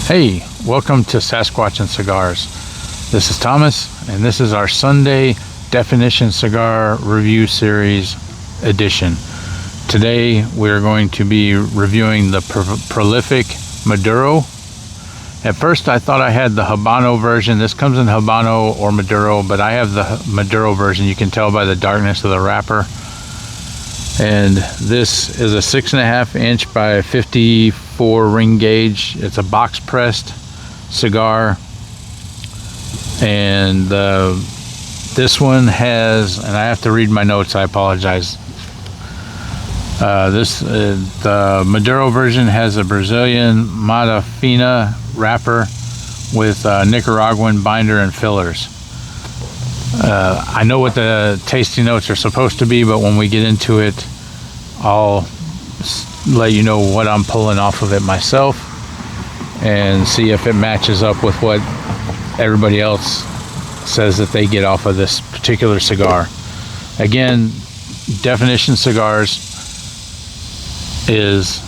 Hey, welcome to Sasquatch and Cigars. This is Thomas, and this is our Sunday Definition Cigar Review Series edition. Today, we're going to be reviewing the prolific Maduro. At first, I thought I had the Habano version. This comes in Habano or Maduro, but I have the Maduro version. You can tell by the darkness of the wrapper. And this is a 6.5 inch by 54 ring gauge. It's a box pressed cigar, and this one has, and I have to read my notes, I apologize. The Maduro version has a Brazilian Mata Fina wrapper with Nicaraguan binder and fillers. I know what the tasting notes are supposed to be, but when we get into it, I'll let you know what I'm pulling off of it myself and see if it matches up with what everybody else says that they get off of this particular cigar. Again, Definition Cigars is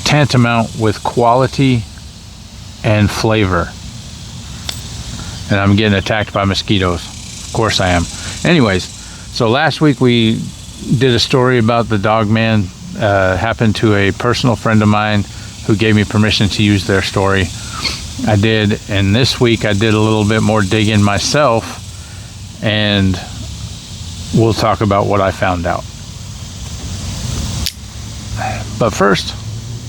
tantamount with quality and flavor. And I'm getting attacked by mosquitoes. Of course I am. Anyways, so last week we did a story about the dog man. Happened to a personal friend of mine who gave me permission to use their story. I did, and this week I did a little bit more digging myself, and we'll talk about what I found out. But first,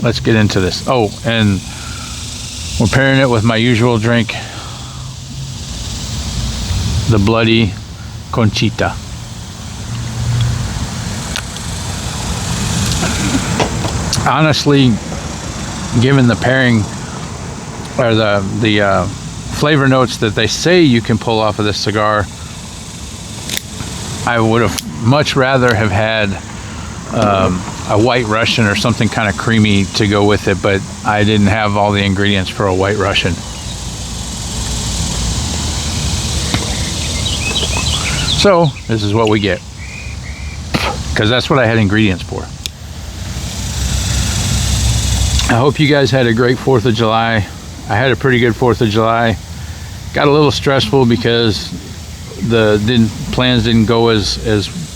let's get into this. Oh, and we're pairing it with my usual drink, the Bloody Conchita. Honestly, given the pairing or the flavor notes that they say you can pull off of this cigar, I would have much rather have had a White Russian or something kind of creamy to go with it, but I didn't have all the ingredients for a White Russian. So this is what we get, because that's what I had ingredients for. I hope you guys had a great 4th of July. I had a pretty good 4th of July. Got a little stressful because the plans didn't go as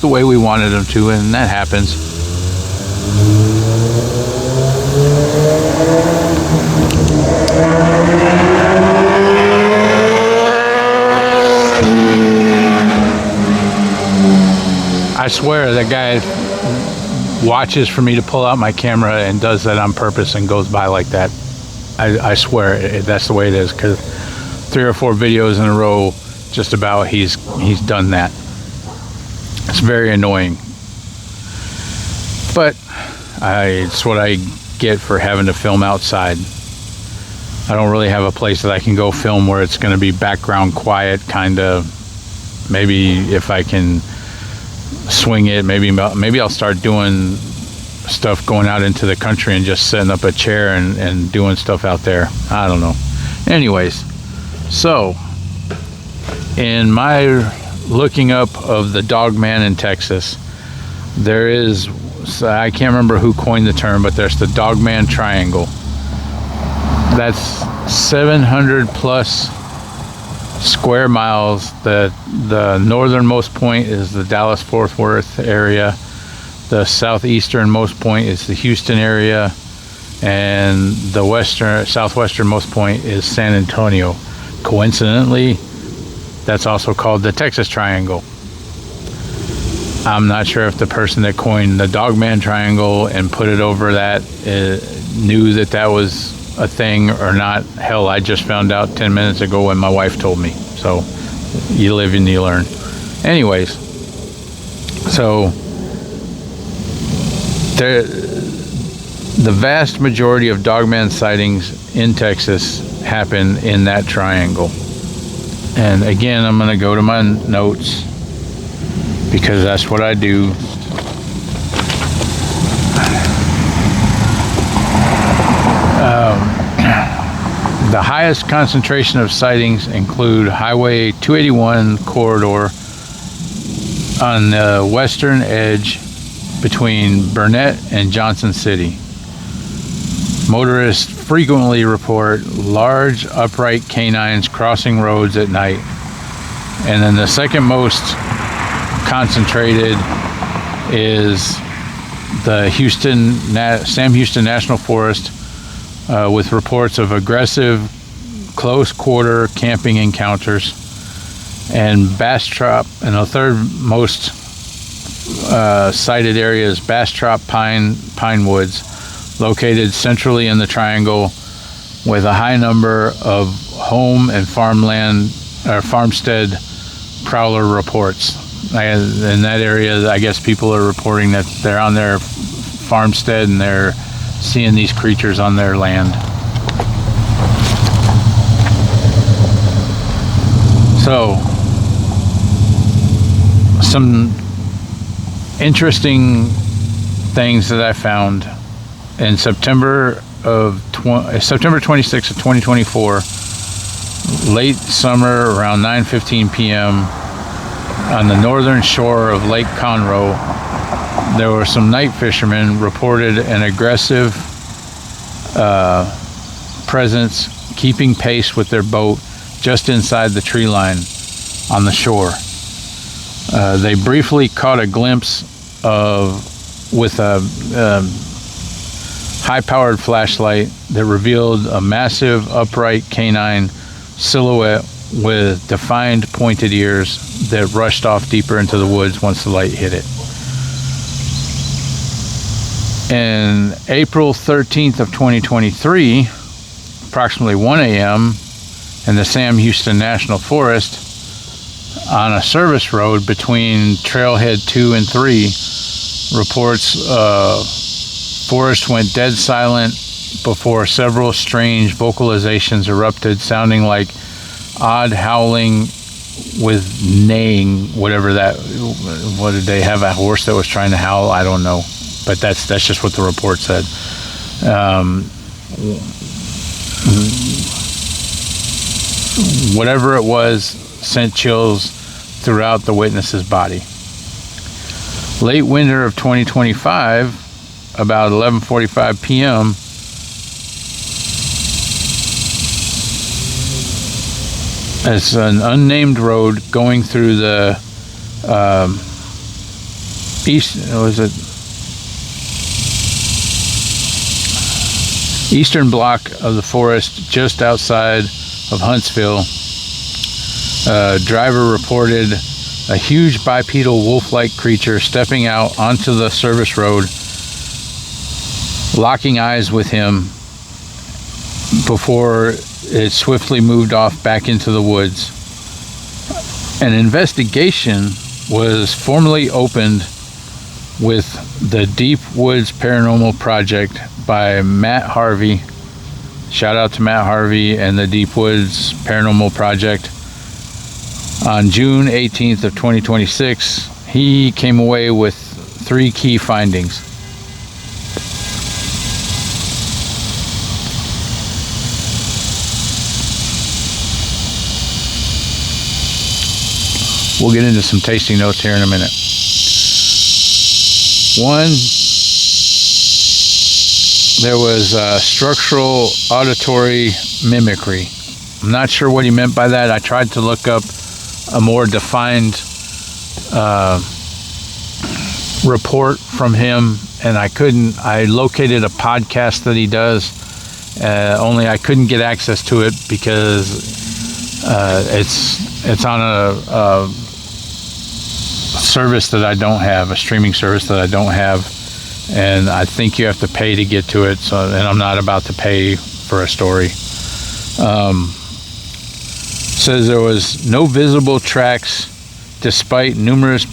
the way we wanted them to, and that happens. I swear that guy watches for me to pull out my camera and does that on purpose and goes by like that. I swear that's the way it is, because 3 or 4 videos in a row just about he's done that. It's very annoying, but it's what I get for having to film outside. I don't really have a place that I can go film where it's going to be background quiet, kind of. Maybe if I can swing it, maybe I'll start doing stuff going out into the country and just setting up a chair and doing stuff out there. I don't know. Anyways, so in my looking up of the dog man in Texas, there is, I can't remember who coined the term, but there's the dog man triangle. That's 700 plus square miles. The northernmost point is the Dallas-Fort Worth area. The southeasternmost point is the Houston area, and the southwesternmost point is San Antonio. Coincidentally, that's also called the Texas Triangle. I'm not sure if the person that coined the Dogman Triangle and put it over that knew that was a thing or not. Hell, I just found out 10 minutes ago when my wife told me. So you live and you learn. Anyways, so the vast majority of dogman sightings in Texas happen in that triangle. And again, I'm going to go to my notes because that's what I do. The highest concentration of sightings include Highway 281 corridor on the western edge between Burnett and Johnson City. Motorists frequently report large upright canines crossing roads at night. And then the second most concentrated is the Sam Houston National Forest, with reports of aggressive close quarter camping encounters, and Bastrop. And the third most cited area is Bastrop Pine Woods, located centrally in the triangle, with a high number of home and farmstead prowler reports. In that area, I guess people are reporting that they're on their farmstead and they're seeing these creatures on their land. So, some interesting things that I found in September 26th of 2024, late summer, around 9:15 p.m. on the northern shore of Lake Conroe. There were some night fishermen reported an aggressive presence keeping pace with their boat just inside the tree line on the shore. They briefly caught a glimpse with a high-powered flashlight that revealed a massive upright canine silhouette with defined pointed ears that rushed off deeper into the woods once the light hit it. And April 13th of 2023, approximately 1 a.m. in the Sam Houston National Forest, on a service road between Trailhead 2 and 3, reports forest went dead silent before several strange vocalizations erupted, sounding like odd howling with neighing, whatever that. What did they have? A horse that was trying to howl? I don't know, but that's just what the report said. Whatever it was sent chills throughout the witness's body. Late winter of 2025, about 11:45 p.m., it's an unnamed road going through the eastern block of the forest just outside of Huntsville. Driver reported a huge bipedal wolf-like creature stepping out onto the service road, locking eyes with him before it swiftly moved off back into the woods. An investigation was formally opened with the Deep Woods Paranormal Project by Matt Harvey. Shout out to Matt Harvey and the Deep Woods Paranormal Project. On June 18th of 2026, he came away with 3 key findings. We'll get into some tasting notes here in a minute. 1, there was structural auditory mimicry. I'm not sure what he meant by that. I tried to look up a more defined report from him, and I couldn't. I located a podcast that he does, only I couldn't get access to it because it's on a service that I don't have, a streaming service that I don't have, and I think you have to pay to get to it. So, and I'm not about to pay for a story. Says there was no visible tracks despite numerous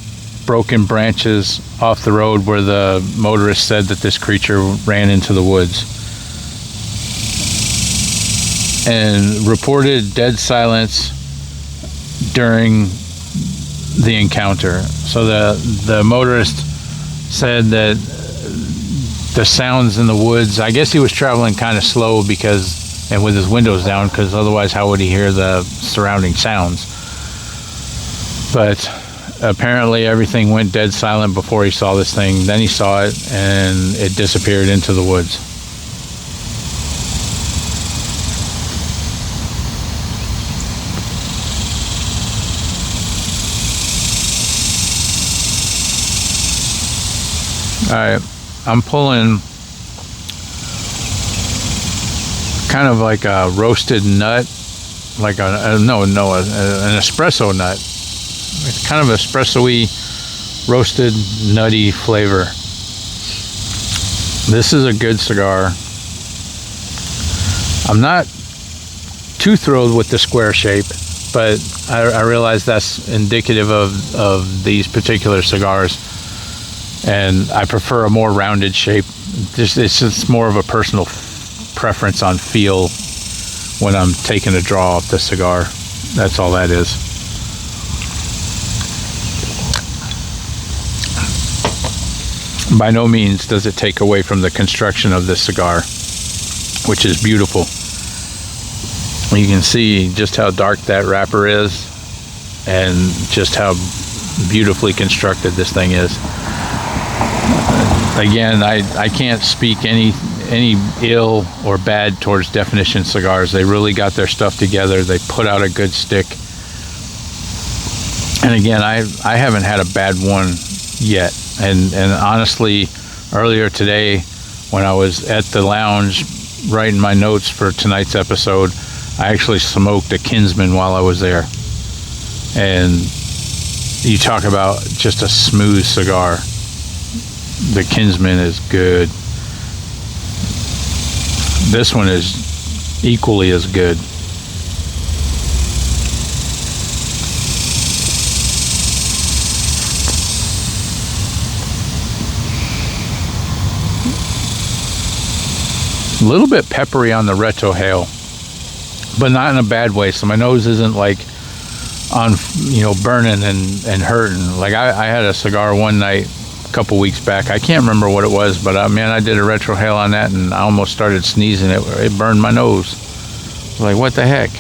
broken branches off the road where the motorist said that this creature ran into the woods, and reported dead silence during the encounter. So the motorist said that the sounds in the woods, I guess he was traveling kind of slow and with his windows down, because otherwise how would he hear the surrounding sounds? But apparently everything went dead silent before he saw this thing. Then he saw it and it disappeared into the woods. Alright, I'm pulling kind of like a roasted nut, like an espresso nut. It's kind of espresso-y, roasted, nutty flavor. This is a good cigar. I'm not too thrilled with the square shape, but I realize that's indicative of these particular cigars, and I prefer a more rounded shape. It's just more of a personal preference on feel when I'm taking a draw off the cigar. That's all that is. By no means does it take away from the construction of this cigar, which is beautiful. You can see just how dark that wrapper is and just how beautifully constructed this thing is. Again, I can't speak any ill or bad towards Definition Cigars. They really got their stuff together. They put out a good stick. And again, I haven't had a bad one yet. And honestly, earlier today when I was at the lounge writing my notes for tonight's episode, I actually smoked a Kinsman while I was there. And you talk about just a smooth cigar. The Kinsman is good. This one is equally as good. A little bit peppery on the retrohale, but not in a bad way. So my nose isn't like on, burning and hurting. Like I had a cigar one night a couple weeks back. I can't remember what it was, but man, I did a retrohale on that and I almost started sneezing. It burned my nose. I was like, what the heck?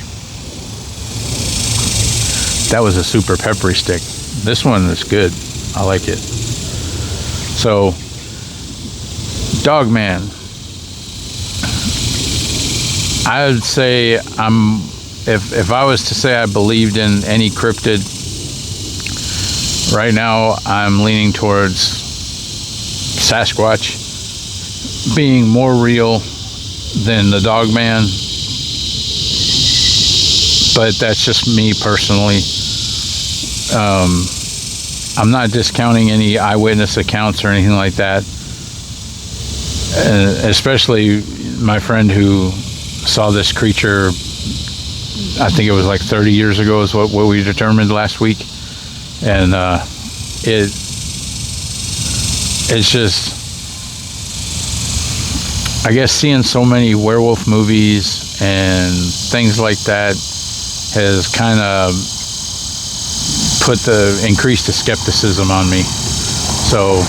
That was a super peppery stick. This one is good. I like it. So, Dogman. I would say if I was to say I believed in any cryptid, right now I'm leaning towards Sasquatch being more real than the Dogman, but that's just me personally. I'm not discounting any eyewitness accounts or anything like that, especially my friend who saw this creature, I think it was like 30 years ago is what we determined last week. And it's just, I guess seeing so many werewolf movies and things like that has kind of increased the skepticism on me. So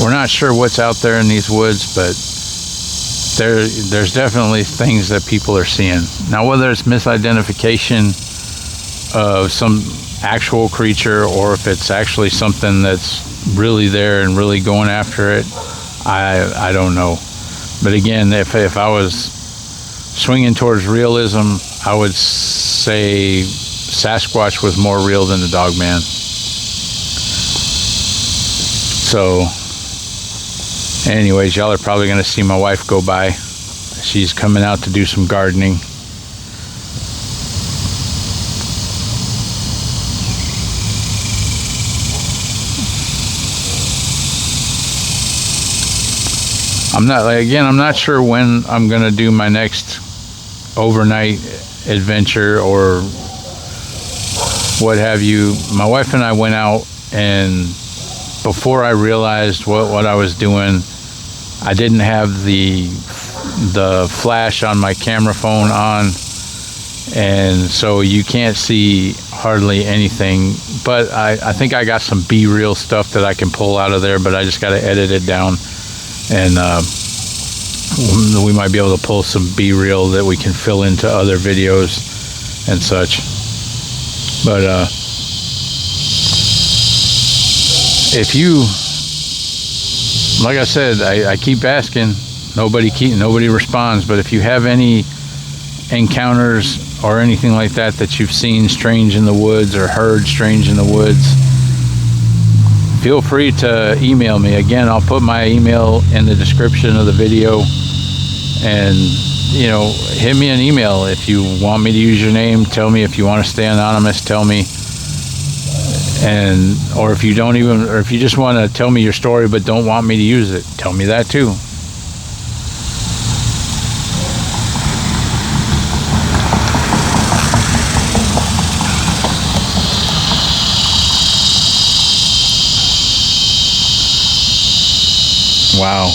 we're not sure what's out there in these woods, but there's definitely things that people are seeing. Now, whether it's misidentification of some actual creature or if it's actually something that's really there and really going after it, I don't know. But again, if I was swinging towards realism, I would say Sasquatch was more real than the Dogman. So anyways, y'all are probably going to see my wife go by. She's coming out to do some gardening. I'm not sure when I'm going to do my next overnight adventure or what have you. My wife and I went out, and before I realized what I was doing, I didn't have the flash on my camera phone on, and so you can't see hardly anything. But I think I got some B-reel stuff that I can pull out of there, but I just got to edit it down, and we might be able to pull some B-reel that we can fill into other videos and such. But if you, like I said, I keep asking, nobody responds, but if you have any encounters or anything like that that you've seen strange in the woods or heard strange in the woods, feel free to email me. Again, I'll put my email in the description of the video, and you know, hit me an email if you want me to use your name. Tell me if you want to stay anonymous. Tell me, and or if you don't even, or if you just want to tell me your story but don't want me to use it, tell me that too. Wow,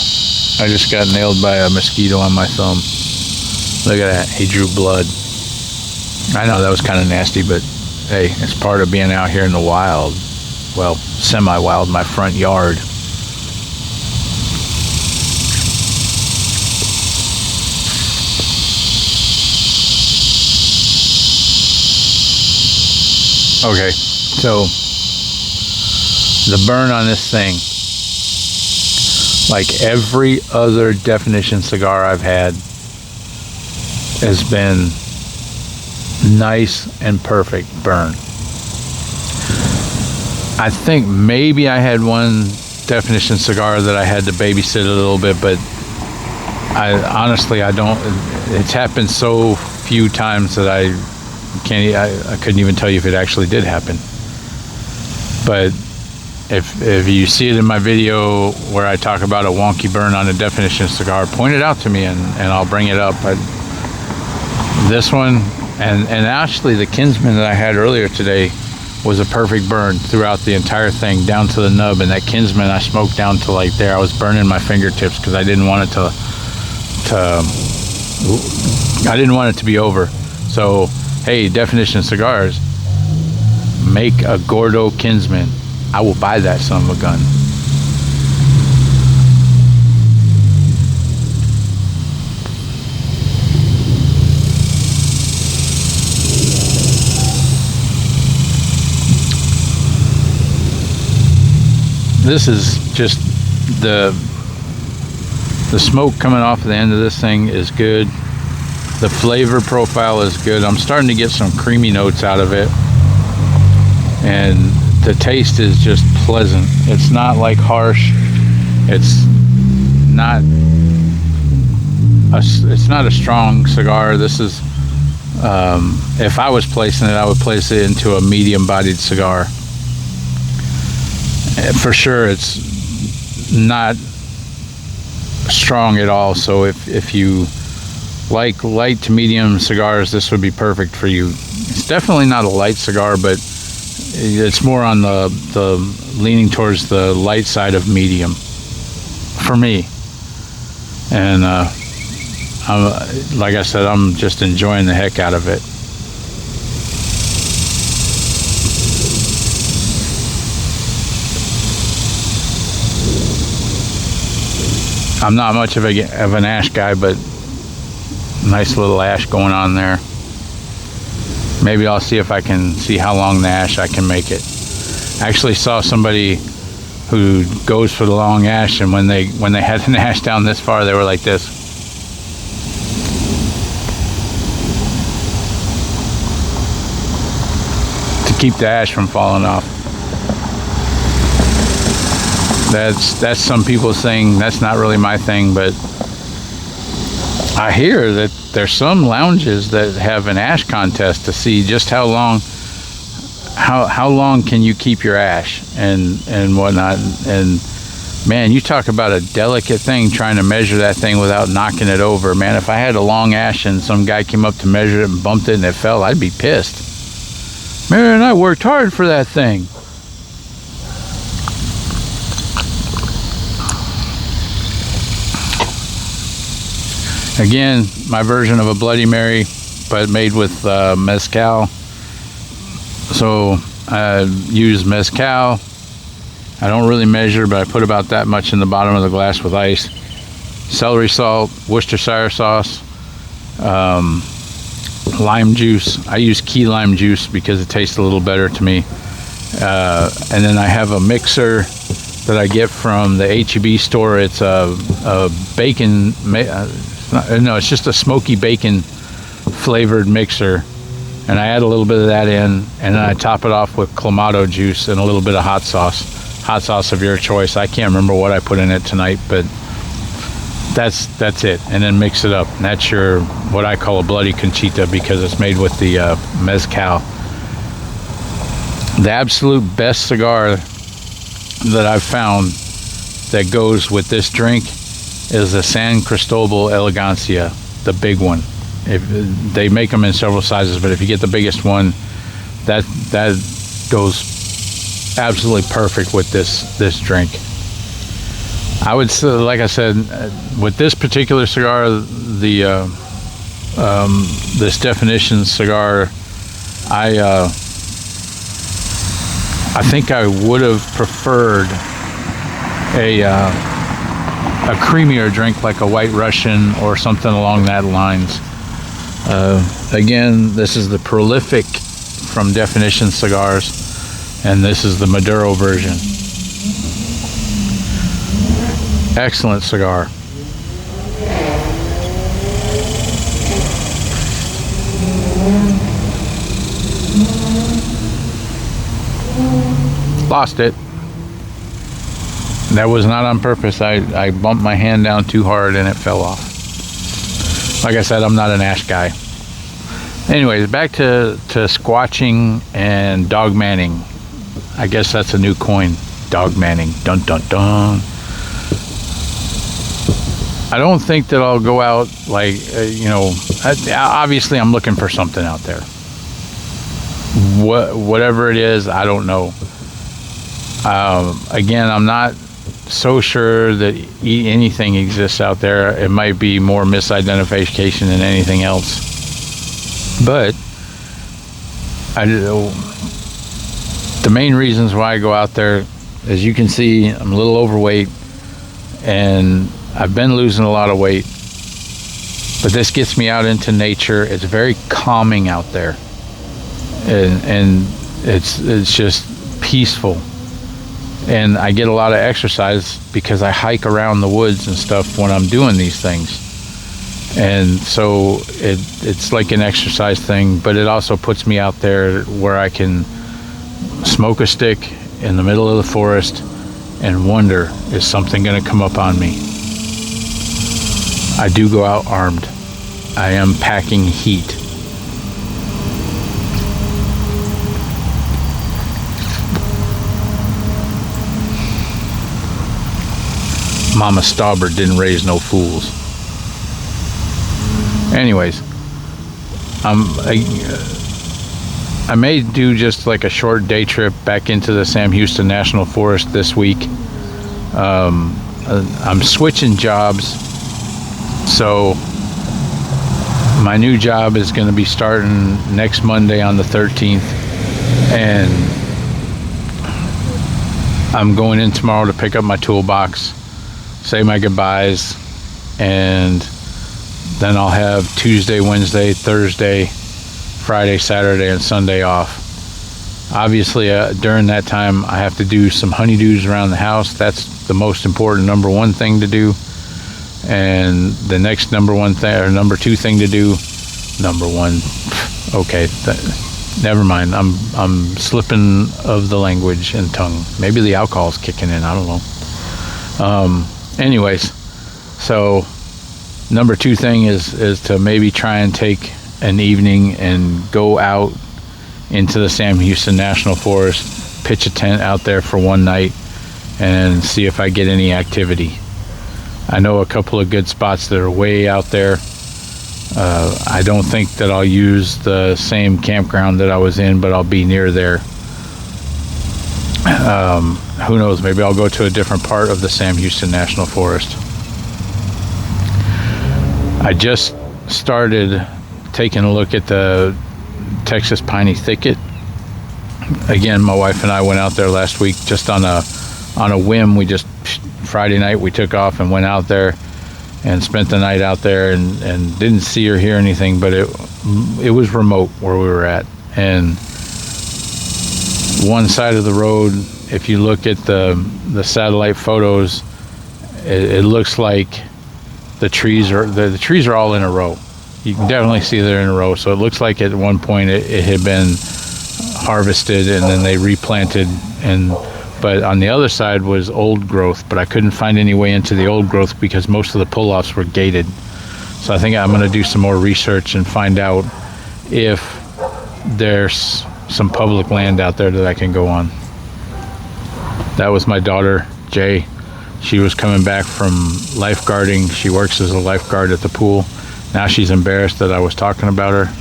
I just got nailed by a mosquito on my thumb. Look at that, he drew blood. I know that was kind of nasty, but hey, it's part of being out here in the wild. Well, semi-wild, my front yard. Okay, so the burn on this thing, like every other definition cigar I've had, has been nice and perfect burn. I think maybe I had one definition cigar that I had to babysit a little bit, but I honestly, I don't, it's happened so few times that I couldn't even tell you if it actually did happen. But if you see it in my video where I talk about a wonky burn on a definition cigar, point it out to me and I'll bring it up. This one and actually the Kinsman that I had earlier today was a perfect burn throughout the entire thing, down to the nub. And that Kinsman I smoked down to like there. I was burning my fingertips because I didn't want it to be over. So hey, definition cigars, make a Gordo Kinsman. I will buy that son of a gun. This is just the smoke coming off the end of this thing is good. The flavor profile is good. I'm starting to get some creamy notes out of it, and the taste is just pleasant. It's not like harsh. It's not a strong cigar. This is, if I was placing it, I would place it into a medium-bodied cigar. For sure, it's not strong at all. So if you like light to medium cigars, this would be perfect for you. It's definitely not a light cigar, but it's more on the leaning towards the light side of medium for me. And like I said, I'm just enjoying the heck out of it. I'm not much of an ash guy, but nice little ash going on there. Maybe I'll see if I can see how long the ash I can make it. I actually saw somebody who goes for the long ash, and when they had an ash down this far, they were like this. To keep the ash from falling off. That's some people saying that's not really my thing, but I hear that there's some lounges that have an ash contest to see just how long can you keep your ash and whatnot. And man, you talk about a delicate thing, trying to measure that thing without knocking it over. Man, if I had a long ash and some guy came up to measure it and bumped it and it fell, I'd be pissed. Man, I worked hard for that thing. Again, my version of a Bloody Mary, but made with mezcal. So I use mezcal. I don't really measure, but I put about that much in the bottom of the glass with ice. Celery salt, Worcestershire sauce, lime juice. I use key lime juice because it tastes a little better to me. And then I have a mixer that I get from the H-E-B store. It's a bacon... No, it's just a smoky bacon flavored mixer and I add a little bit of that in, and then I top it off with clamato juice and a little bit of hot sauce of your choice. I can't remember what I put in it tonight, but that's it. And then mix it up, and that's your, what I call a bloody conchita, because it's made with the mezcal. The absolute best cigar that I've found that goes with this drink is the San Cristobal Elegancia, the big one. They make them in several sizes, but if you get the biggest one, that goes absolutely perfect with this drink. I would say, like I said, with this particular cigar, this Definition cigar, I think I would have preferred a creamier drink like a White Russian or something along that lines. Again, this is the Prolific from Definition Cigars, and this is the Maduro version. Excellent cigar. Lost it. That was not on purpose. I bumped my hand down too hard and it fell off. Like I said, I'm not an ash guy. Anyways, back to squatching and dog manning. I guess that's a new coin. Dog manning. Dun dun dun. I don't think that I'll go out like, obviously I'm looking for something out there. Whatever it is, I don't know. Again, I'm not so sure that anything exists out there. It might be more misidentification than anything else. But the main reasons why I go out there, as you can see, I'm a little overweight, and I've been losing a lot of weight. But this gets me out into nature. It's very calming out there, and it's just peaceful. And I get a lot of exercise because I hike around the woods and stuff when I'm doing these things. And so it's like an exercise thing, but it also puts me out there where I can smoke a stick in the middle of the forest and wonder, is something going to come up on me? I do go out armed. I am packing heat. Mama Stauber didn't raise no fools. Anyways, I may do just like a short day trip back into the Sam Houston National Forest this week. I'm switching jobs, so my new job is going to be starting next Monday on the 13th, and I'm going in tomorrow to pick up my toolbox, say my goodbyes, and then I'll have Tuesday, Wednesday, Thursday, Friday, Saturday, and Sunday off. Obviously, during that time, I have to do some honeydews around the house. That's the most important number one thing to do. And the next number two thing to do, okay, never mind. I'm slipping of the language and tongue. Maybe the alcohol's kicking in, I don't know. Anyways, so number two thing is to maybe try and take an evening and go out into the Sam Houston National Forest, pitch a tent out there for one night, and see if I get any activity. I know a couple of good spots that are way out there. I don't think that I'll use the same campground that I was in, but I'll be near there. Who knows, maybe I'll go to a different part of the Sam Houston National Forest. I just started taking a look at the Texas Piney Thicket. Again, my wife and I went out there last week just on a whim. Friday night we took off and went out there and spent the night out there, and didn't see or hear anything, but it was remote where we were at. And one side of the road, if you look at the satellite photos, it looks like the trees are all in a row. You can definitely see they're in a row. So it looks like at one point it had been harvested and then they replanted, but on the other side was old growth, but I couldn't find any way into the old growth because most of the pull-offs were gated. So I think I'm going to do some more research and find out if there's some public land out there that I can go on. That was my daughter, Jay. She was coming back from lifeguarding. She works as a lifeguard at the pool. Now she's embarrassed that I was talking about her.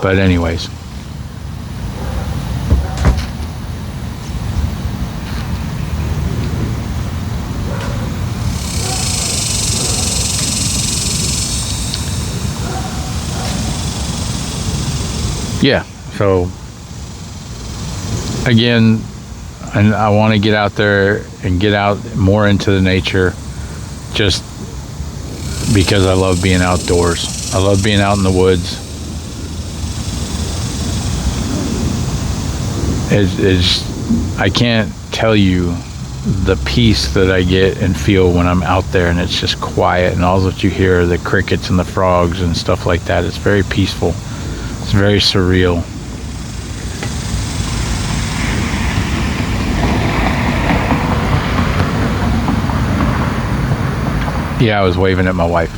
But anyways. Yeah, so again, and I want to get out there and get out more into the nature just because I love being outdoors. I love being out in the woods. I can't tell you the peace that I get and feel when I'm out there and it's just quiet and all that you hear are the crickets and the frogs and stuff like that. It's very peaceful. It's very surreal. Yeah, I was waving at my wife.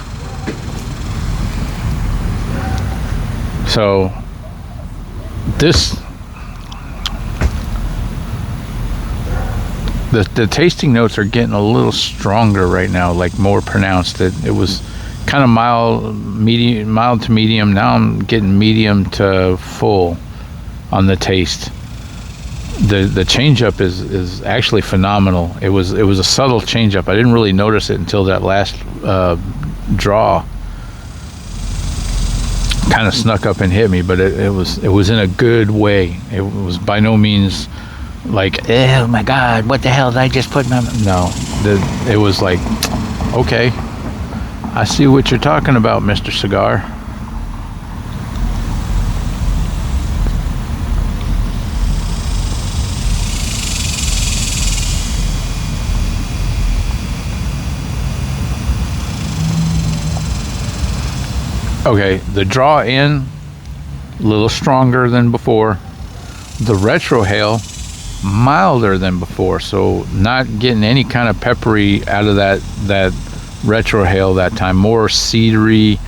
So the tasting notes are getting a little stronger right now, like more pronounced. It was kind of mild to medium. Now I'm getting medium to full on the taste. The change up is actually phenomenal. It was a subtle change up. I didn't really notice it until that last draw kind of snuck up and hit me, but it was in a good way. It was by no means like, oh my God, what the hell did I just put in my mouth? No, it was like, okay, I see what you're talking about, Mr. Cigar. Okay, the draw in, a little stronger than before. The retrohale, milder than before, so not getting any kind of peppery out of that retrohale that time. More cedary,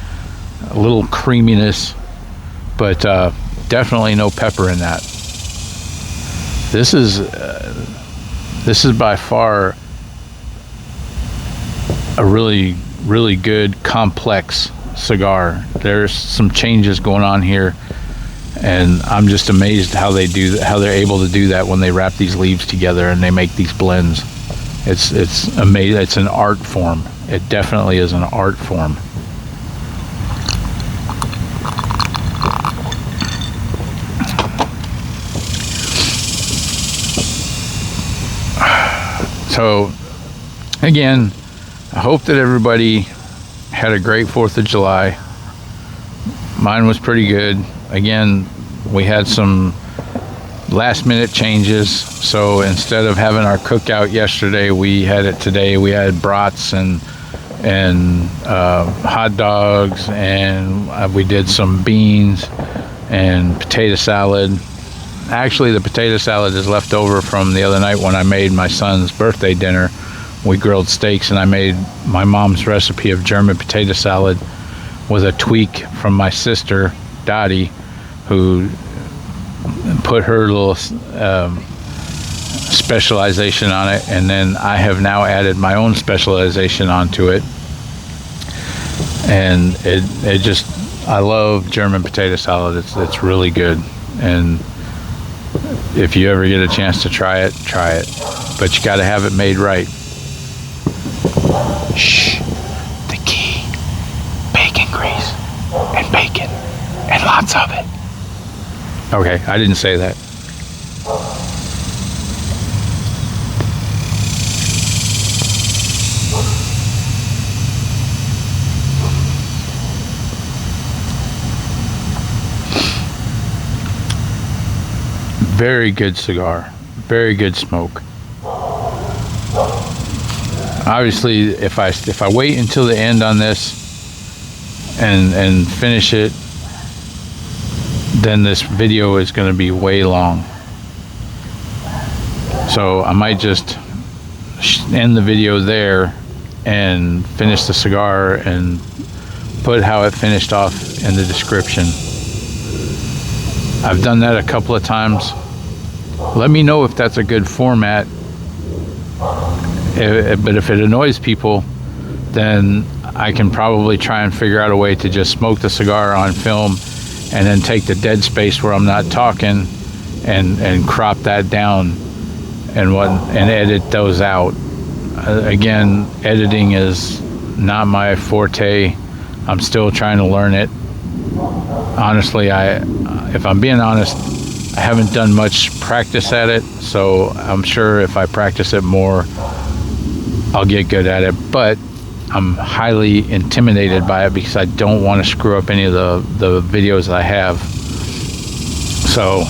a little creaminess, but definitely no pepper in that. This is by far a really, really good complex cigar. There's some changes going on here, and I'm just amazed how they're able to do that when they wrap these leaves together and they make these blends. It's amazing. It's an art form. It definitely is an art form. So again, I hope that everybody had a great 4th of July. Mine was pretty good. Again, we had some last minute changes, so instead of having our cookout yesterday, we had it today. We had brats and hot dogs, and we did some beans and potato salad. Actually, the potato salad is left over from the other night when I made my son's birthday dinner. We grilled steaks, and I made my mom's recipe of German potato salad with a tweak from my sister Dottie, who put her little specialization on it, and then I have now added my own specialization onto it. And it just, I love German potato salad. It's really good, and if you ever get a chance to try it, but you got to have it made right. Shh, the key: bacon grease and bacon and lots of it. Okay, I didn't say that. Very good cigar, very good smoke. Obviously, if I wait until the end on this, and finish it, then this video is going to be way long. So I might just end the video there and finish the cigar and put how it finished off in the description. I've done that a couple of times. Let me know if that's a good format. But if it annoys people, then I can probably try and figure out a way to just smoke the cigar on film and then take the dead space where I'm not talking and crop that down and edit those out. Again, editing is not my forte. I'm still trying to learn it. Honestly, if I'm being honest, I haven't done much practice at it, so I'm sure if I practice it more, I'll get good at it. But I'm highly intimidated by it because I don't want to screw up any of the videos I have. So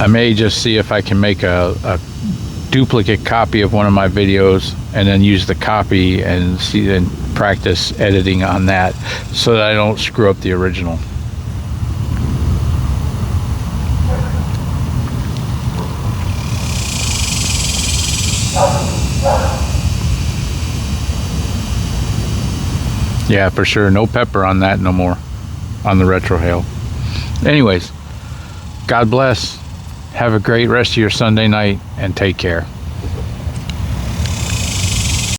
I may just see if I can make a duplicate copy of one of my videos and then use the copy and practice editing on that so that I don't screw up the original. Yeah, for sure. No pepper on that no more, on the retrohale. Anyways, God bless. Have a great rest of your Sunday night and take care.